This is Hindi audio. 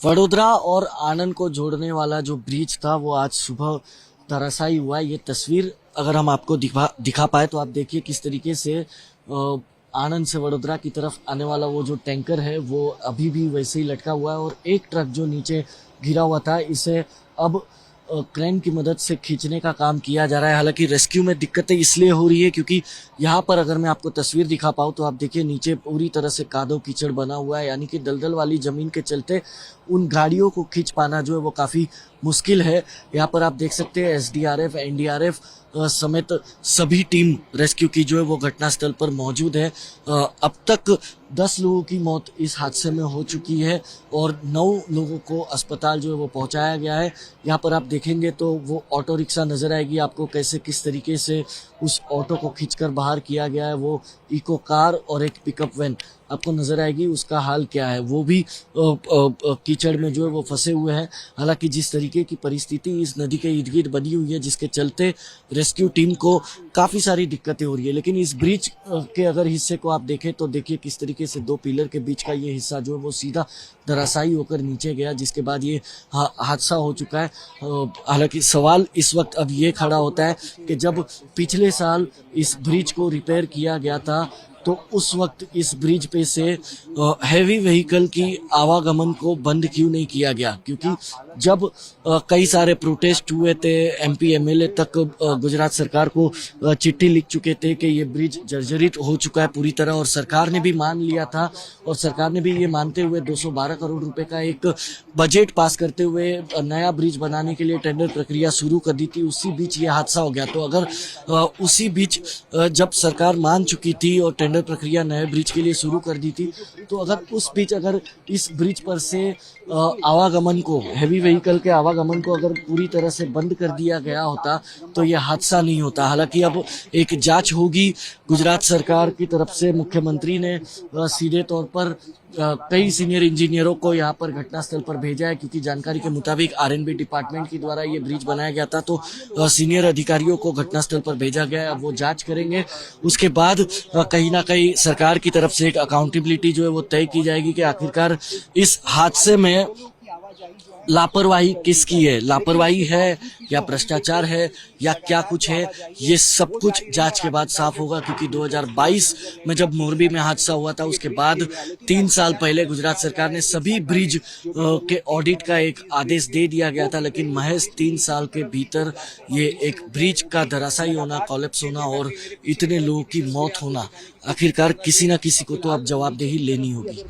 वडोदरा और आनंद को जोड़ने वाला जो ब्रिज था वो आज सुबह धराशायी हुआ। ये तस्वीर अगर हम आपको दिखा पाए तो आप देखिए किस तरीके से आनंद से वडोदरा की तरफ आने वाला वो जो टैंकर है वो अभी भी वैसे ही लटका हुआ है और एक ट्रक जो नीचे गिरा हुआ था इसे अब क्रेन की मदद से खींचने का काम किया जा रहा है। हालांकि रेस्क्यू में दिक्कतें इसलिए हो रही है क्योंकि यहाँ पर अगर मैं आपको तस्वीर दिखा पाऊँ तो आप देखिए नीचे पूरी तरह से कादो कीचड़ बना हुआ है, यानी कि दलदल वाली जमीन के चलते उन गाड़ियों को खींच पाना जो है वो काफ़ी मुश्किल है। यहाँ पर आप देख सकते हैं एसडीआरएफ, एनडीआरएफ समेत सभी टीम रेस्क्यू की जो है वो घटनास्थल पर मौजूद है। अब तक 10 लोगों की मौत इस हादसे में हो चुकी है और 9 लोगों को अस्पताल जो है वो पहुंचाया गया है। यहाँ पर आप देखेंगे तो वो ऑटो रिक्शा नजर आएगी आपको कैसे किस तरीके से उस ऑटो को खींचकर बाहर किया गया है। वो इको कार और एक पिकअप वैन आपको नजर आएगी, उसका हाल क्या है। वो भी कीचड़ में जो है वो फंसे हुए हैं। हालांकि जिस तरीके की परिस्थिति इस नदी के इर्द गिर्द बनी हुई है जिसके चलते रेस्क्यू टीम को काफ़ी सारी दिक्कतें हो रही है। लेकिन इस ब्रिज के अगर हिस्से को आप देखें तो देखिए किस तरीके से 2 पिलर के बीच का ये हिस्सा जो है वो सीधा धराशायी होकर नीचे गया, जिसके बाद ये हादसा हो चुका है। हालांकि सवाल इस वक्त अब ये खड़ा होता है कि जब पिछले साल इस ब्रिज को रिपेयर किया गया था तो उस वक्त इस ब्रिज पे से हैवी व्हीकल की आवागमन को बंद क्यों नहीं किया गया, क्योंकि जब कई सारे प्रोटेस्ट हुए थे, एमपी एमएलए तक गुजरात सरकार को चिट्ठी लिख चुके थे कि ये ब्रिज जर्जरित हो चुका है पूरी तरह और सरकार ने भी मान लिया था और सरकार ने भी ये मानते हुए 212 करोड़ रुपए का एक बजट पास करते हुए नया ब्रिज बनाने के लिए टेंडर प्रक्रिया शुरू कर दी थी। उसी बीच ये हादसा हो गया। तो अगर उसी बीच जब सरकार मान चुकी थी और टेंडर प्रक्रिया नए ब्रिज के लिए शुरू कर दी थी तो अगर उस बीच अगर इस ब्रिज पर से आवागमन को, हैवी व्हीकल के आवागमन को अगर पूरी तरह से बंद कर दिया गया होता तो यह हादसा नहीं होता। हालांकि अब एक जांच होगी गुजरात सरकार की तरफ से। मुख्यमंत्री ने सीधे तौर पर कई सीनियर इंजीनियरों को यहाँ पर घटनास्थल पर भेजा है, क्योंकि जानकारी के मुताबिक आरएनबी डिपार्टमेंट के द्वारा ये ब्रिज बनाया गया था तो सीनियर अधिकारियों को घटनास्थल पर भेजा गया है। अब वो जांच करेंगे, उसके बाद कहीं ना कहीं सरकार की तरफ से एक अकाउंटेबिलिटी जो है वो तय की जाएगी कि आखिरकार इस हादसे में लापरवाही किसकी है, लापरवाही है या भ्रष्टाचार है या क्या कुछ है। ये सब कुछ जांच के बाद साफ होगा, क्योंकि 2022 में जब मोरबी में हादसा हुआ था उसके बाद 3 साल पहले गुजरात सरकार ने सभी ब्रिज के ऑडिट का एक आदेश दे दिया गया था, लेकिन महज 3 साल के भीतर ये एक ब्रिज का धराशायी होना, कोलैप्स होना और इतने लोगों की मौत होना, आखिरकार किसी न किसी को तो अब जवाबदेही लेनी होगी।